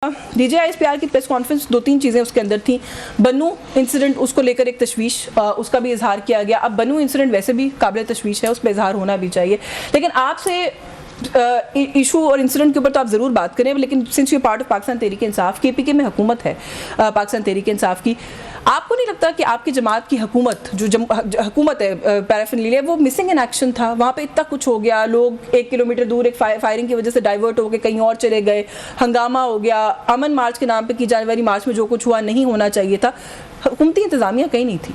DGISPR की press conference 2-3 चीज़ें उसके अंदर थी. बन्नू इंसिडेंट उसको लेकर एक तशवीश उसका भी इजहार किया गया. अब बन्नू इंसिडेंट वैसे भी काबिल तशवीश है, उस पर इजहार होना भी चाहिए. लेकिन आपसे इशू और इंसिडेंट के ऊपर तो आप ज़रूर बात करें, लेकिन since you part of Pakistan Tehreek Insaf, KPK में हुकूमत है पाकिस्तान तहरीक इंसाफ की, आपको नहीं लगता कि आपकी जमात की हुकूमत जो हुकूमत है पैराफिनलिया, वो मिसिंग इन एक्शन था? वहाँ पे इतना कुछ हो गया, लोग 1 किलोमीटर दूर एक फायरिंग की वजह से डाइवर्ट हो गए, कहीं और चले गए, हंगामा हो गया, अमन मार्च के नाम पे की जाने वाली मार्च में जो कुछ हुआ नहीं होना चाहिए था. हुकूमती इंतज़ामिया कहीं नहीं थी.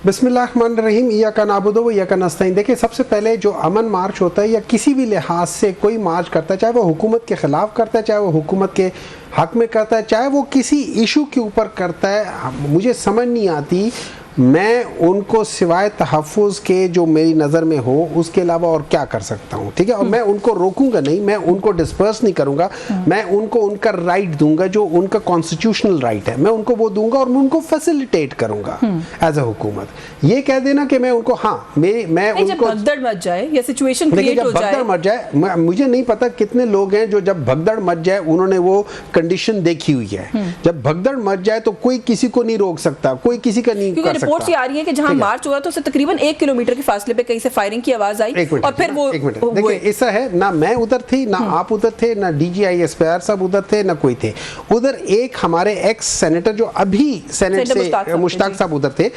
बिस्मिल्लाहिर्रहमानिर्रहीम, इय्याका नअबुदु व इय्याका नस्तईन. देखिए, सबसे पहले जो अमन मार्च होता है या किसी भी लिहाज से कोई मार्च करता है, चाहे वो हुकूमत के ख़िलाफ़ करता है, चाहे वो हुकूमत के हक़ में करता है, चाहे वो किसी इशू के ऊपर करता है, मुझे समझ नहीं आती मैं उनको सिवाय तहफ़्फ़ुज़ के जो मेरी नज़र में हो उसके अलावा और क्या कर सकता हूँ. ठीक है, और मैं उनको रोकूंगा नहीं, मैं उनको डिस्पर्स नहीं करूँगा, मैं उनको उनका राइट दूंगा जो उनका कॉन्स्टिट्यूशनल राइट है, मैं उनको वो दूंगा और मैं उनको फैसिलिटेट करूँगा एज अ हुकूमत. ये कह देना कि मैं उनको मैं उनको भगदड़ मच जाए या सिचुएशन क्रिएट हो जाए, भगदड़ मच जाए, मुझे नहीं पता कितने लोग हैं जो जब भगदड़ मच जाए उन्होंने वो कंडीशन देखी हुई है. जब भगदड़ मच जाए तो कोई किसी को नहीं रोक सकता, कोई किसी का नहीं कर सकता. रिपोर्ट्स ये आ रही है कि जहां मार्च हुआ तो उससे तकरीबन 1 किलोमीटर के फासले पे कहीं से फायरिंग की आवाज आई और फिर वो देखिए ऐसा है ना, मैं उधर थी ना, आप उधर थे ना, DGISPR सब उधर थे ना, कोई थे उधर. एक हमारे एक्स सेनेटर जो अभी सेनेट से मुश्ताक साहब उधर थे,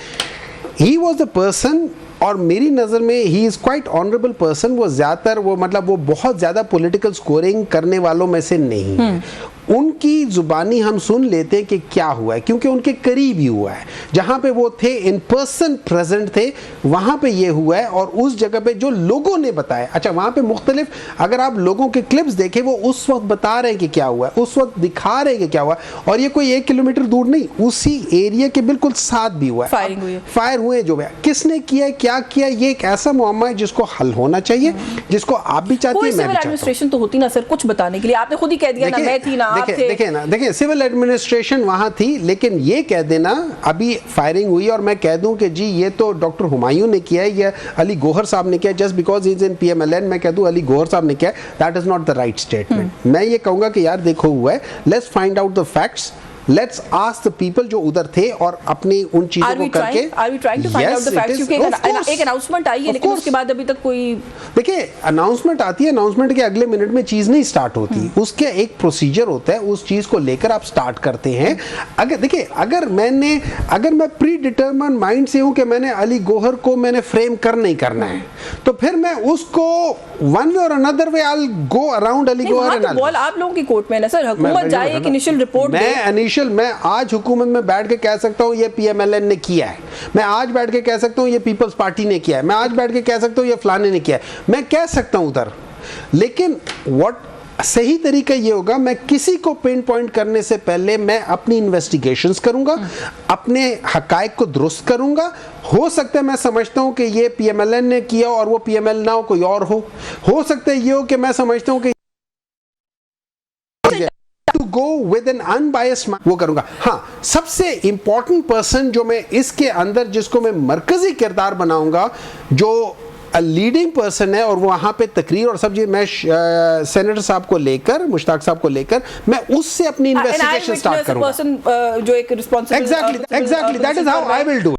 ही वाज द पर्सन, और मेरी नज़र में he is quite honourable person. वो ज़्यादातर वो मतलब वो बहुत ज़्यादा पॉलिटिकल स्कोरिंग करने वालों में से नहीं है. उनकी ज़ुबानी हम सुन लेते हैं कि क्या हुआ है, क्योंकि उनके करीब ही हुआ है. जहाँ पे वो थे इन पर्सन प्रेजेंट थे, वहाँ पे ये हुआ है. और उस जगह पे जो लोगों ने बताया, अच्छा वहाँ पे मुख्तलिफ, अगर आप लोगों के क्लिप्स देखें वो उस वक्त बता रहे हैं कि क्या हुआ है, उस वक्त दिखा रहे हैं कि क्या हुआ. और ये कोई 1 किलोमीटर दूर नहीं, उसी एरिया के बिल्कुल साथ भी हुआ है. फायर हुए जो है, किसने किया, क्या किया, ये एक ऐसा मुअम्मा है जिसको हल होना चाहिए, जिसको आप भी चाहती हैं, मैं भी चाहता हूं. एडमिनिस्ट्रेशन तो होती ना सर कुछ बताने के लिए, आपने खुद ही कह दिया ना मैं थी ना. देखिए सिविल एडमिनिस्ट्रेशन वहां थी, लेकिन ये कह देना अभी फायरिंग हुई और मैं कह दूं कि जी ये तो डॉक्टर हुमायूं ने किया है या अली गौहर साहब ने किया, just because he is in PMLN, मैं कह दूं अली गौहर साहब ने किया, that is not the right statement. मैं ये कहूंगा कि यार देखो हुआ है, let's find out the facts, let's ask the people जो उधर थे और अपनी उन चीजों को करके. Are we trying to find out the facts? क्योंकि एक अनाउंसमेंट आई है, लेकिन उसके बाद अभी तक कोई, देखिए अनाउंसमेंट आती है, अनाउंसमेंट के अगले मिनट में चीज नहीं स्टार्ट होती, उसके एक प्रोसीजर होता है, उस चीज को लेकर आप स्टार्ट करते हैं. अगर देखिए अगर मैं प्री डिटरमाइन माइंड से हूं कि मैंने अली गौहर को मैंने फ्रेम करना ही करना है, तो फिर मैं उसको वन वे और another way I will go around Ali Gauhar. आप लोगों की कोर्ट में ना सर, हुकूमत जाए एक इनिशियल रिपोर्ट दे. मैं आज हुकूमत में बैठ के कह सकता हूँ ये PMLN ने किया है, मैं आज बैठ के कह सकता हूँ ये पीपल्स पार्टी ने किया है, मैं आज बैठ के कह सकता हूँ ये फलाने ने किया है, मैं कह सकता हूँ उधर. लेकिन सही तरीका ये होगा, मैं किसी को पिन पॉइंट करने से पहले मैं अपनी इन्वेस्टिगेशंस करूंगा, अपने हकायक को दुरुस्त करूंगा. हो सकता है मैं समझता हूं कि ये PMLN ने किया और वो PML ना हो, कोई और हो सकता है ये हो कि मैं समझता हूं कि to go with an unbiased वो करूंगा. हाँ, सबसे इंपॉर्टेंट पर्सन जो मैं इसके अंदर जिसको मैं मरकजी किरदार बनाऊंगा, जो लीडिंग पर्सन है, और वहां पे तकरीर और सब मैं सेनेटर साहब को लेकर, मुश्ताक साहब को लेकर, मैं उससे अपनी इन्वेस्टिगेशन स्टार्ट करूंगा. जो एक responsible, exactly that is how I will do.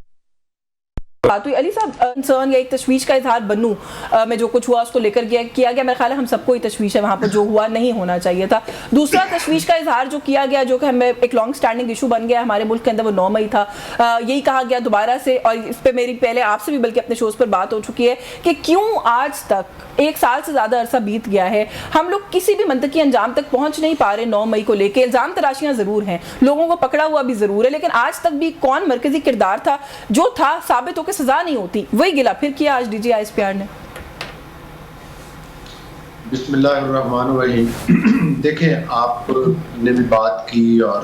बात हुई अली साहब कंसर्न या एक तशवीश का इजहार बन्नू में जो कुछ हुआ उसको लेकर किया गया. मेरा ख्याल है हम सबको ही तशवीश है, वहाँ पर जो हुआ नहीं होना चाहिए था. दूसरा तशवीश का इजहार जो किया गया, जो कि हमें एक लॉन्ग स्टैंडिंग इशू बन गया हमारे मुल्क के अंदर, वो 9 मई था. यही कहा गया दोबारा से, और इस पर मेरी पहले आपसे भी बल्कि अपने शोज पर बात हो चुकी है कि क्यों आज तक 1 साल से ज़्यादा अरसा बीत गया है, हम लोग किसी भी मंतकी अंजाम तक पहुँच नहीं पा रहे. 9 मई को लेकर इल्ज़ाम तराशियाँ ज़रूर हैं, लोगों को पकड़ा हुआ भी ज़रूर है, लेकिन आज तक भी कौन मरकजी किरदार था जो था साबित होकर सज़ा नहीं होती, वही गिला फिर किया आज DGISPR ने. बिस्मिल्लाहिर्रहमानिर्रहीम. देखें, आपने भी बात की और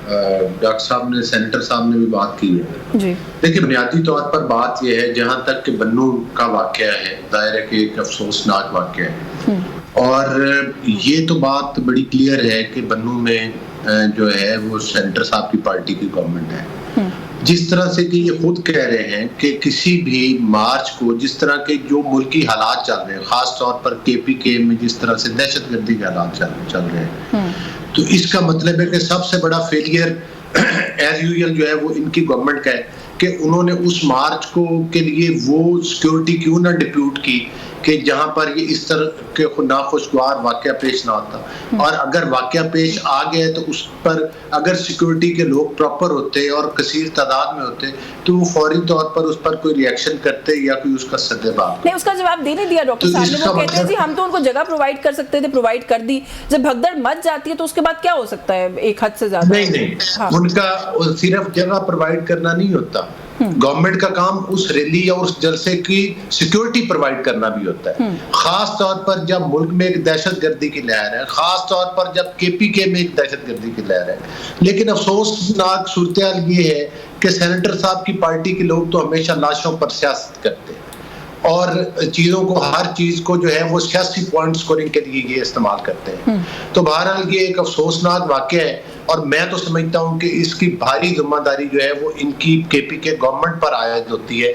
डॉक्टर साहब ने, सेनेटर साहब ने भी बात की है जी. देखिए, बुनियादी तौर पर बात यह है, जहां तक कि बन्नू का वाकया है, जाहिर है कि एक अफसोसनाक वाकया है, और ये तो बात बड़ी क्लियर है कि बन्नू में जो है वो सेनेटर साहब की पार्टी की गवर्नमेंट है. जिस तरह से कि ये खुद कह रहे हैं कि किसी भी मार्च को, जिस तरह के जो मुल्की हालात चल रहे हैं, खास तौर पर KPK में जिस तरह से दहशतगर्दी के हालात चल रहे हैं, تو اس کا مطلب ہے کہ سب سے بڑا فیلئر ایز یوزل جو ہے وہ ان کی گورنمنٹ کا ہے کہ انہوں نے اس مارچ کو کے لیے وہ سیکیورٹی کیوں نہ ڈپیوٹ کی کہ جہاں پر یہ اس طرح کے ناخوشگوار واقعہ پیش نہ آتا, اور اگر واقعہ پیش آ گیا تو اس پر اگر سیکیورٹی کے لوگ پراپر ہوتے اور کثیر تعداد میں ہوتے تو وہ فوری طور پر اس پر کوئی ری ایکشن کرتے یا کوئی اس کا سدباب. نہیں, اس کا جواب دے نہیں دیا ڈاکٹر صاحب نے. وہ کہتے ہیں جی ہم تو ان کو جگہ پرووائڈ کر سکتے تھے, پرووائڈ کر دی. جب بھگدڑ مچ جاتی ہے تو اس کے بعد کیا ہو سکتا ہے ایک حد سے زیادہ؟ نہیں, ان کا صرف جگہ پرووائڈ کرنا نہیں ہوتا, گورنمنٹ کا کام اس ریلی یا اس جلسے کی سیکیورٹی پرووائڈ کرنا بھی ہوتا ہے, خاص طور پر جب ملک میں ایک دہشت گردی کی لہر ہے, خاص طور پر جب کے پی کے میں ایک دہشت گردی کی لہر ہے. لیکن افسوسناک صورتحال یہ ہے کہ سینیٹر صاحب کی پارٹی کے لوگ تو ہمیشہ لاشوں پر سیاست کرتے ہیں اور چیزوں کو, ہر چیز کو جو ہے وہ سیاسی پوائنٹ سکورنگ کے لیے یہ استعمال کرتے ہیں. تو بہرحال یہ ایک افسوسناک واقعہ ہے, اور میں تو سمجھتا ہوں کہ اس کی بھاری ذمہ داری جو ہے وہ ان کی کے پی کے گورنمنٹ پر عائد ہوتی ہے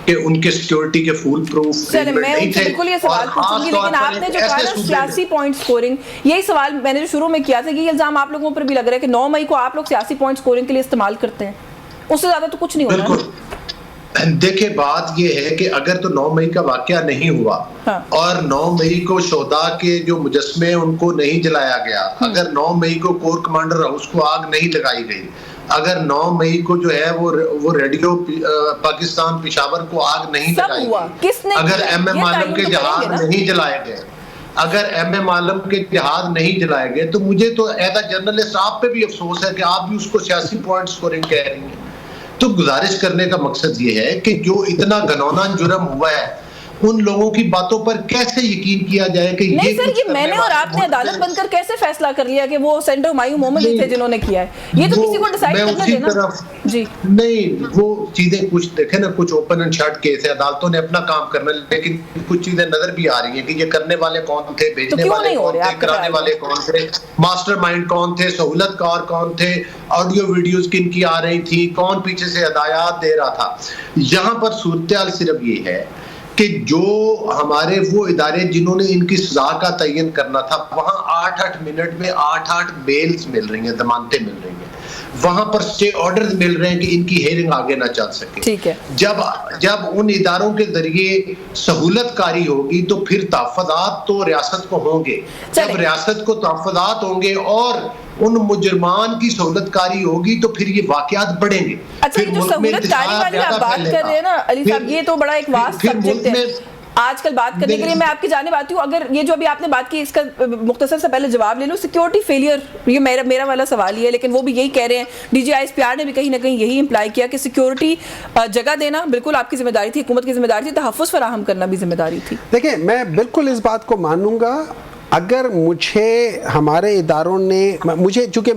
کہ ان کے سیکیورٹی کے فول پروف نہیں تھے. بالکل یہ سوال پوچھوں گی, لیکن آپ نے جو کہا نا سیاسی پوائنٹ سکورنگ, یہی سوال میں نے جو شروع میں کیا تھا کہ یہ الزام آپ لوگوں پر بھی لگ رہا ہے کہ 9 مئی کو آپ لوگ سیاسی پوائنٹ سکورنگ کے لیے استعمال کرتے ہیں, اس سے زیادہ تو کچھ نہیں ہونا. بالکل. دیکھیں بات یہ ہے کہ اگر تو 9 مئی کا واقعہ نہیں ہوا اور 9 مئی کو شہداء کے جو مجسمے ان کو نہیں جلایا گیا, اگر 9 مئی کو کور کمانڈر ہاؤس کو آگ نہیں لگائی گئی, اگر 9 مئی کو جو ہے وہ ریڈیو پاکستان پشاور کو آگ نہیں لگائی گئی, اگر ایم ایم عالم کے جہاز نہیں جلائے گئے, اگر ایم ایم عالم کے جہاز نہیں جلائے گئے, تو مجھے تو ایز اے جرنلسٹ آپ پہ بھی افسوس ہے کہ آپ بھی اس کو سیاسی پوائنٹ سکورنگ کہہ رہی ہیں. تو گزارش کرنے کا مقصد یہ ہے کہ جو اتنا گھنونا جرم ہوا ہے ان لوگوں کی باتوں پر کیسے یقین کیا جائے کہ نہیں سر, یہ میں نے اور آپ نے عدالت بن کر کیسے فیصلہ کر لیا کہ وہ سینٹر ہمایوں محمد ہی تھے جنہوں نے کیا ہے؟ یہ تو کسی کو ڈیسائیڈ کرنا دینا. جی نہیں, وہ چیزیں کچھ دیکھیں نا, کچھ اوپن اینڈ شٹ کیس ہے, عدالتوں نے اپنا کام کرنا, لیکن کچھ چیزیں نظر بھی آ رہی ہیں کہ یہ کرنے والے کون تھے, بھیجنے والے کون تھے, کرانے والے کون تھے, ماسٹر مائنڈ کون تھے, سہولت کار کون تھے, آڈیو ویڈیوز کن کی آ رہی تھی, کون پیچھے سے ہدایات دے رہا تھا. یہاں پر صورتحال صرف یہ ہے کہ جو ہمارے وہ ادارے جنہوں نے ان کی سزا کا تعین کرنا تھا, وہاں 8-8 منٹ میں 8-8 بیلز مل رہی ہیں, ضمانتیں مل رہی ہیں, وہاں پر اسٹے آرڈرز مل رہے ہیں کہ ان کی ہیئرنگ آگے نہ چل سکے. ٹھیک ہے, جب ان اداروں کے ذریعے سہولت کاری ہوگی تو پھر تحفظات تو ریاست کو ہوں گے, جب ریاست کو تحفظات ہوں گے اور ان مجرمان کی سہولت کاری ہوگی تو پھر یہ واقعات بڑھیں گے. اچھا, یہ جو سہولت کاری والی آپ بات کر رہے ہیں نا علی صاحب, یہ تو بڑا ایک واسٹ سبجیکٹ ہے آج کل بات کرنے کے لیے. میں آپ کی جانب آتی ہوں, اگر یہ جو ابھی آپ نے بات کی اس کا مختصر سے پہلے جواب لے لوں. سیکیورٹی فیلئر, یہ میرا والا سوال ہی ہے, لیکن وہ بھی یہی کہہ رہے ہیں, D G I S P R نے بھی کہیں نہ کہیں یہی امپلائی کیا کہ سیکیورٹی جگہ دینا بالکل آپ کی ذمہ داری تھی, حکومت کی ذمہ داری تھی, تحفظ فراہم کرنا بھی ذمہ داری تھی. دیکھیں میں بالکل اس بات کو مانوں گا, اگر مجھے ہمارے اداروں نے, مجھے چونکہ